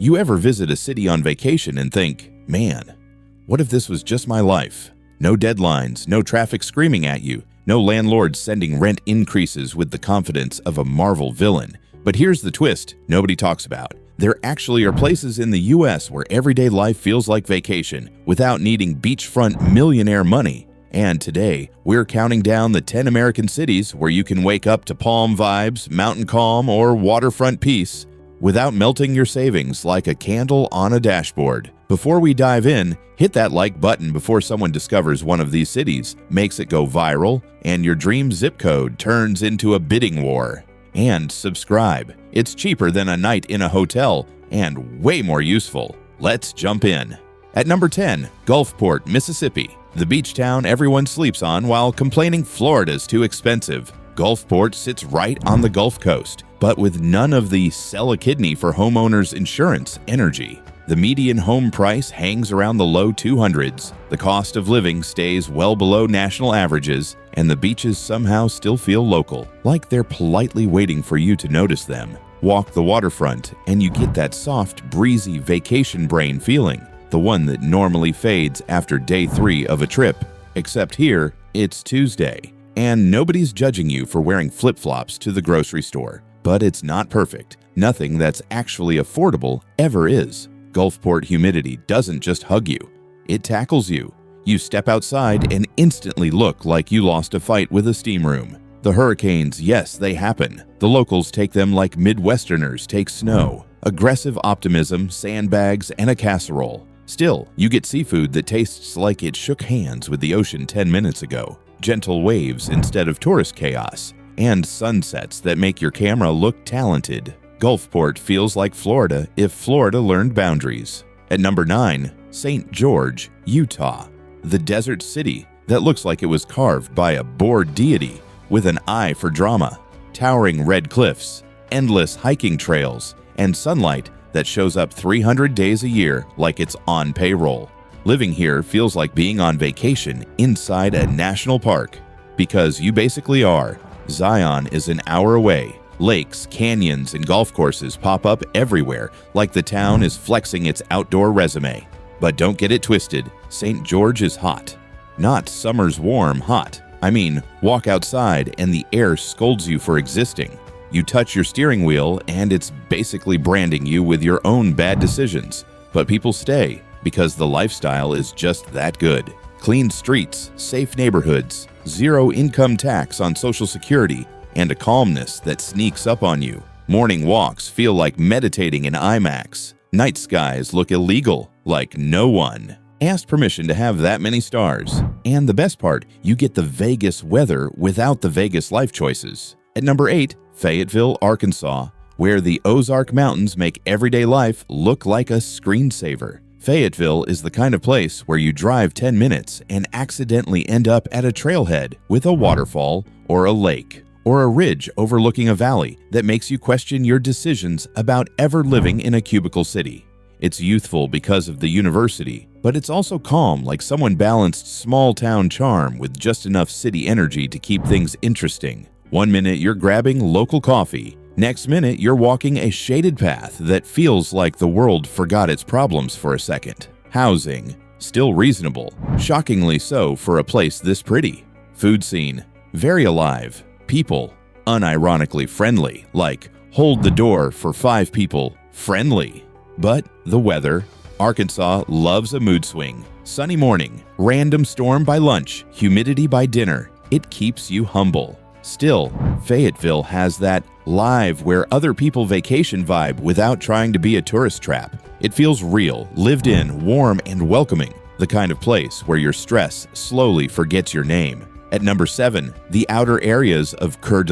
You ever visit a city on vacation and think, man, what if this was just my life? No deadlines, no traffic screaming at you, no landlords sending rent increases with the confidence of a Marvel villain. But here's the twist nobody talks about. There actually are places in the US where everyday life feels like vacation without needing beachfront millionaire money. And today, we're counting down the 10 American cities where you can wake up to palm vibes, mountain calm, or waterfront peace without melting your savings like a candle on a dashboard. Before we dive in, hit that like button before someone discovers one of these cities, makes it go viral, and your dream zip code turns into a bidding war. And subscribe. It's cheaper than a night in a hotel and way more useful. Let's jump in. At number 10, Gulfport, Mississippi. The beach town everyone sleeps on while complaining Florida's too expensive. Gulfport sits right on the Gulf Coast, but with none of the sell a kidney for homeowners insurance energy. The median home price hangs around the low 200s, the cost of living stays well below national averages, and the beaches somehow still feel local, like they're politely waiting for you to notice them. Walk the waterfront, and you get that soft, breezy vacation brain feeling, the one that normally fades after day 3 of a trip. Except here, it's Tuesday, and nobody's judging you for wearing flip-flops to the grocery store. But it's not perfect. Nothing that's actually affordable ever is. Gulfport humidity doesn't just hug you, it tackles you. You step outside and instantly look like you lost a fight with a steam room. The hurricanes, yes, they happen. The locals take them like Midwesterners take snow. Aggressive optimism, sandbags, and a casserole. Still, you get seafood that tastes like it shook hands with the ocean 10 minutes ago. Gentle waves instead of tourist chaos. And sunsets that make your camera look talented. Gulfport feels like Florida if Florida learned boundaries. At number 9, St. George, Utah. The desert city that looks like it was carved by a bored deity with an eye for drama. Towering red cliffs, endless hiking trails, and sunlight that shows up 300 days a year like it's on payroll. Living here feels like being on vacation inside a national park. Because you basically are. Zion is an hour away. Lakes, canyons, and golf courses pop up everywhere like the town is flexing its outdoor resume. But don't get it twisted, St. George is hot. Not summer's warm hot. I mean, walk outside and the air scolds you for existing. You touch your steering wheel and it's basically branding you with your own bad decisions. But people stay because the lifestyle is just that good. Clean streets, safe neighborhoods, zero income tax on Social Security, and a calmness that sneaks up on you. Morning walks feel like meditating in IMAX. Night skies look illegal, like no one asked permission to have that many stars. And the best part, you get the Vegas weather without the Vegas life choices. At number 8, Fayetteville, Arkansas, where the Ozark Mountains make everyday life look like a screensaver. Fayetteville is the kind of place where you drive 10 minutes and accidentally end up at a trailhead with a waterfall or a lake or a ridge overlooking a valley that makes you question your decisions about ever living in a cubicle city. It's youthful because of the university, but it's also calm like someone balanced small-town charm with just enough city energy to keep things interesting. One minute you're grabbing local coffee. Next minute, you're walking a shaded path that feels like the world forgot its problems for a second. Housing, still reasonable, shockingly so for a place this pretty. Food scene, very alive. People, unironically friendly, like hold the door for 5 people, friendly. But the weather, Arkansas loves a mood swing. Sunny morning, random storm by lunch, humidity by dinner. It keeps you humble. Still, Fayetteville has that live where other people vacation vibe without trying to be a tourist trap. It feels real, lived in, warm, and welcoming. The kind of place where your stress slowly forgets your name. At number 7, the outer areas of Coeur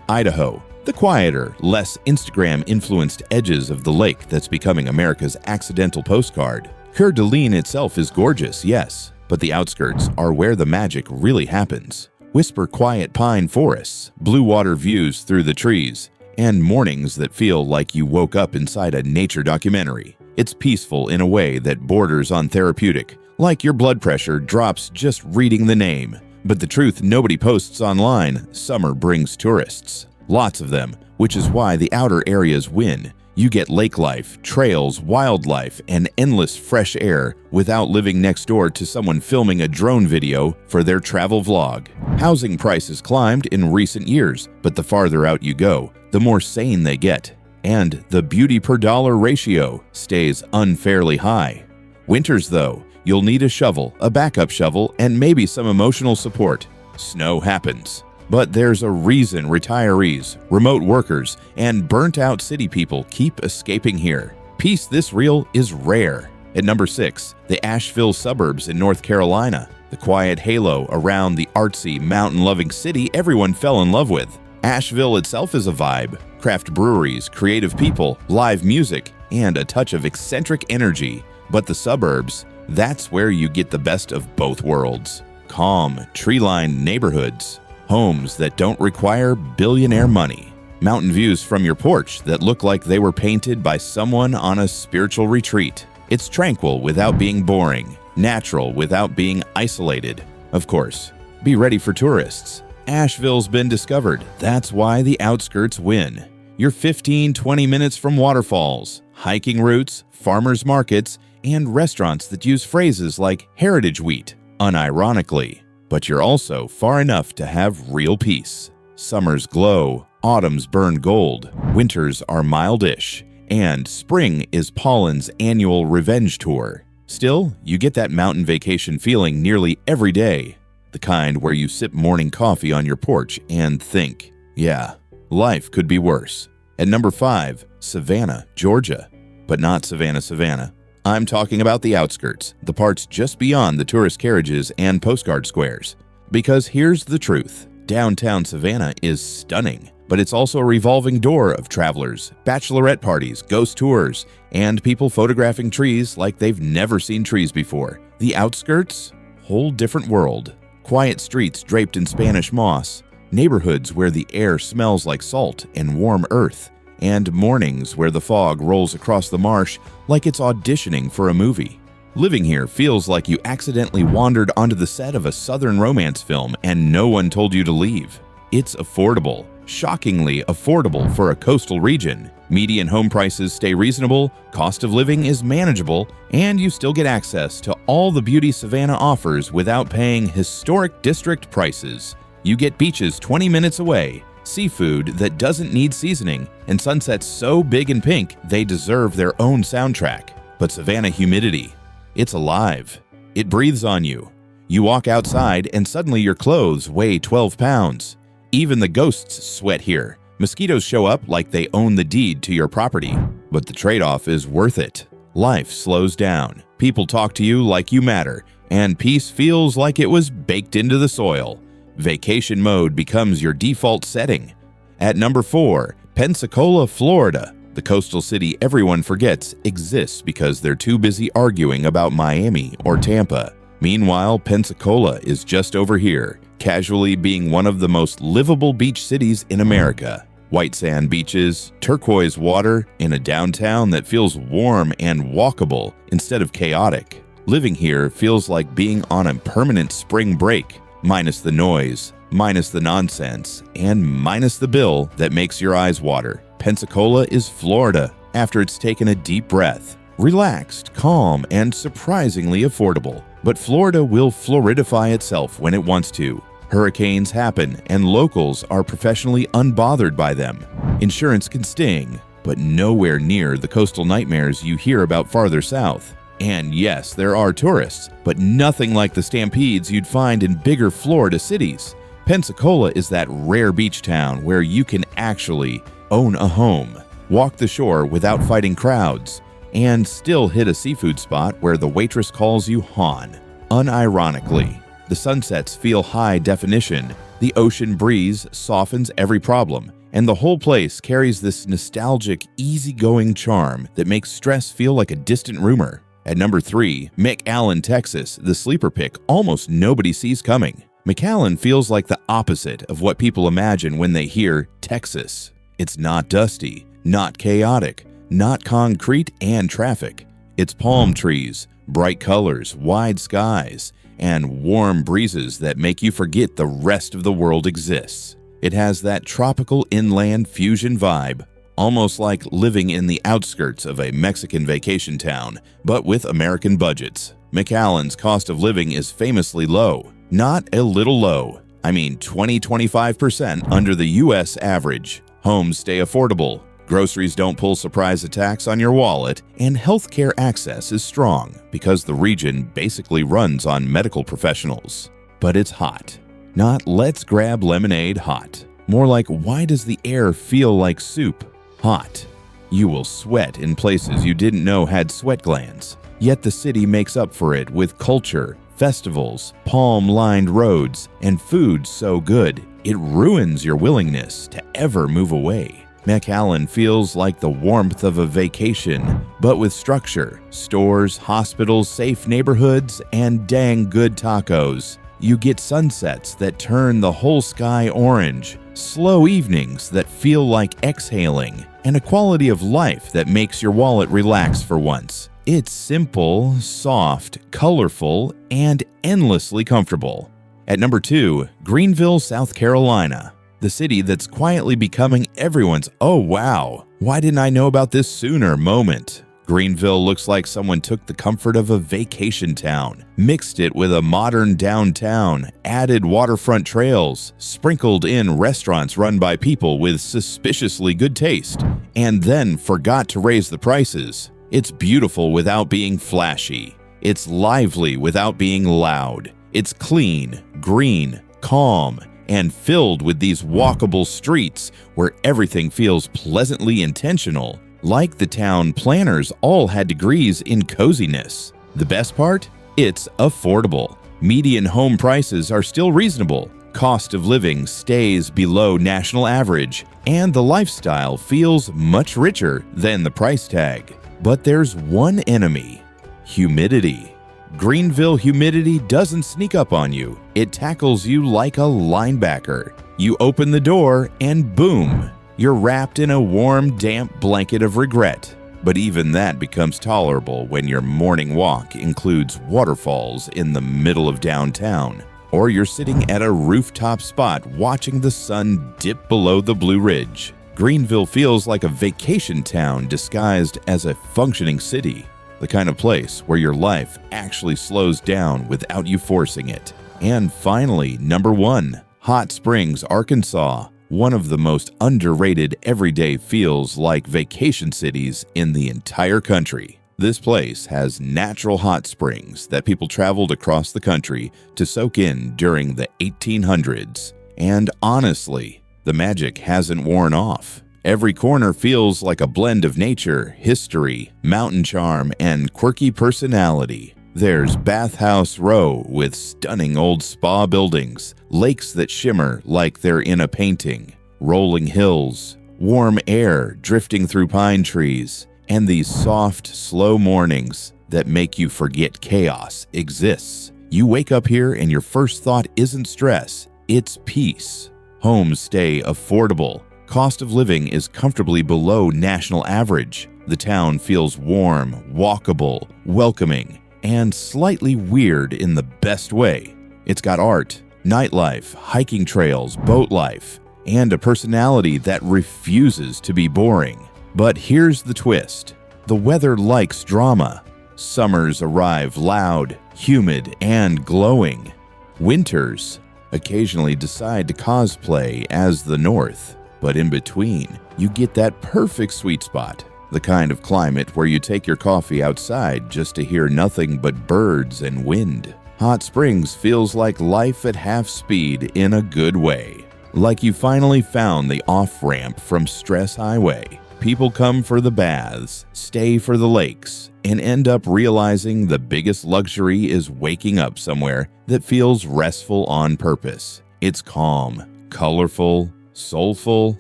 Idaho. The quieter, less Instagram-influenced edges of the lake that's becoming America's accidental postcard. Coeur itself is gorgeous, yes, but the outskirts are where the magic really happens. Whisper quiet pine forests, blue water views through the trees, and mornings that feel like you woke up inside a nature documentary. It's peaceful in a way that borders on therapeutic, like your blood pressure drops just reading the name. But the truth nobody posts online, summer brings tourists. Lots of them, which is why the outer areas win. You get lake life, trails, wildlife, and endless fresh air without living next door to someone filming a drone video for their travel vlog. Housing prices climbed in recent years, but the farther out you go, the more sane they get. And the beauty per dollar ratio stays unfairly high. Winters, though, you'll need a shovel, a backup shovel, and maybe some emotional support. Snow happens. But there's a reason retirees, remote workers, and burnt-out city people keep escaping here. Peace this real is rare. At number 6, the Asheville suburbs in North Carolina. The quiet halo around the artsy, mountain-loving city everyone fell in love with. Asheville itself is a vibe. Craft breweries, creative people, live music, and a touch of eccentric energy. But the suburbs, that's where you get the best of both worlds. Calm, tree-lined neighborhoods. Homes that don't require billionaire money. Mountain views from your porch that look like they were painted by someone on a spiritual retreat. It's tranquil without being boring, natural without being isolated. Of course, be ready for tourists. Asheville's been discovered. That's why the outskirts win. You're 15-20 minutes from waterfalls, hiking routes, farmers markets, and restaurants that use phrases like heritage wheat, unironically. But you're also far enough to have real peace. Summers glow, autumns burn gold, winters are mildish, and spring is pollen's annual revenge tour. Still, you get that mountain vacation feeling nearly every day. The kind where you sip morning coffee on your porch and think, yeah, life could be worse. At number 5, Savannah, Georgia. But not Savannah, Savannah. I'm talking about the outskirts, the parts just beyond the tourist carriages and postcard squares. Because here's the truth. Downtown Savannah is stunning, but it's also a revolving door of travelers, bachelorette parties, ghost tours, and people photographing trees like they've never seen trees before. The outskirts? Whole different world. Quiet streets draped in Spanish moss, neighborhoods where the air smells like salt and warm earth, and mornings where the fog rolls across the marsh like it's auditioning for a movie. Living here feels like you accidentally wandered onto the set of a Southern romance film and no one told you to leave. It's affordable, shockingly affordable for a coastal region. Median home prices stay reasonable, cost of living is manageable, and you still get access to all the beauty Savannah offers without paying historic district prices. You get beaches 20 minutes away, seafood that doesn't need seasoning, and sunsets so big and pink they deserve their own soundtrack. But Savannah humidity, it's alive. It breathes on you. You walk outside and suddenly your clothes weigh 12 pounds. Even the ghosts sweat here. Mosquitoes show up like they own the deed to your property. But the trade-off is worth it. Life slows down. People talk to you like you matter, and peace feels like it was baked into the soil. Vacation mode becomes your default setting. At number 4, Pensacola, Florida. The coastal city everyone forgets exists because they're too busy arguing about Miami or Tampa. Meanwhile, Pensacola is just over here, casually being one of the most livable beach cities in America. White sand beaches, turquoise water, in a downtown that feels warm and walkable instead of chaotic. Living here feels like being on a permanent spring break, minus the noise, minus the nonsense, and minus the bill that makes your eyes water. Pensacola is Florida after it's taken a deep breath. Relaxed, calm, and surprisingly affordable. But Florida will Floridify itself when it wants to. Hurricanes happen, and locals are professionally unbothered by them. Insurance can sting, but nowhere near the coastal nightmares you hear about farther south. And yes, there are tourists, but nothing like the stampedes you'd find in bigger Florida cities. Pensacola is that rare beach town where you can actually own a home, walk the shore without fighting crowds, and still hit a seafood spot where the waitress calls you Han. Unironically, the sunsets feel high definition, the ocean breeze softens every problem, and the whole place carries this nostalgic, easygoing charm that makes stress feel like a distant rumor. At number 3, McAllen, Texas, the sleeper pick almost nobody sees coming. McAllen feels like the opposite of what people imagine when they hear Texas. It's not dusty, not chaotic, not concrete and traffic. It's palm trees, bright colors, wide skies, and warm breezes that make you forget the rest of the world exists. It has that tropical inland fusion vibe. almost like living in the outskirts of a Mexican vacation town, but with American budgets. McAllen's cost of living is famously low. Not a little low. I mean 20-25% under the US average. Homes stay affordable. Groceries don't pull surprise attacks on your wallet, and healthcare access is strong because the region basically runs on medical professionals. But it's hot. Not let's grab lemonade hot. More like why does the air feel like soup? Hot. You will sweat in places you didn't know had sweat glands. Yet the city makes up for it with culture, festivals, palm-lined roads, and food so good, it ruins your willingness to ever move away. McAllen feels like the warmth of a vacation, but with structure, stores, hospitals, safe neighborhoods, and dang good tacos. You get sunsets that turn the whole sky orange, slow evenings that feel like exhaling, and a quality of life that makes your wallet relax for once. It's simple, soft, colorful, and endlessly comfortable. At number 2, Greenville, South Carolina. The city that's quietly becoming everyone's "oh wow, why didn't I know about this sooner" moment. Greenville looks like someone took the comfort of a vacation town, mixed it with a modern downtown, added waterfront trails, sprinkled in restaurants run by people with suspiciously good taste, and then forgot to raise the prices. It's beautiful without being flashy. It's lively without being loud. It's clean, green, calm, and filled with these walkable streets where everything feels pleasantly intentional, like the town planners all had degrees in coziness. The best part? It's affordable. Median home prices are still reasonable, cost of living stays below national average, and the lifestyle feels much richer than the price tag. But there's one enemy: humidity. Greenville humidity doesn't sneak up on you. It tackles you like a linebacker. You open the door and boom, you're wrapped in a warm, damp blanket of regret. But even that becomes tolerable when your morning walk includes waterfalls in the middle of downtown, or you're sitting at a rooftop spot watching the sun dip below the Blue Ridge. Greenville feels like a vacation town disguised as a functioning city. The kind of place where your life actually slows down without you forcing it. And finally, number 1, Hot Springs, Arkansas. One of the most underrated everyday feels like vacation cities in the entire country. This place has natural hot springs that people traveled across the country to soak in during the 1800s. And honestly, the magic hasn't worn off. Every corner feels like a blend of nature, history, mountain charm, and quirky personality. There's Bathhouse Row with stunning old spa buildings, lakes that shimmer like they're in a painting, rolling hills, warm air drifting through pine trees, and these soft, slow mornings that make you forget chaos exists. You wake up here and your first thought isn't stress, it's peace. Homes stay affordable. Cost of living is comfortably below national average. The town feels warm, walkable, welcoming, and slightly weird in the best way. It's got art, nightlife, hiking trails, boat life, and a personality that refuses to be boring. But here's the twist. The weather likes drama. Summers arrive loud, humid, and glowing. Winters occasionally decide to cosplay as the North. But in between, you get that perfect sweet spot, the kind of climate where you take your coffee outside just to hear nothing but birds and wind. Hot Springs feels like life at half speed in a good way. Like you finally found the off-ramp from Stress Highway. People come for the baths, stay for the lakes, and end up realizing the biggest luxury is waking up somewhere that feels restful on purpose. It's calm, colorful, soulful,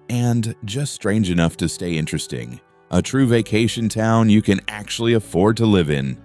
and just strange enough to stay interesting. A true vacation town you can actually afford to live in.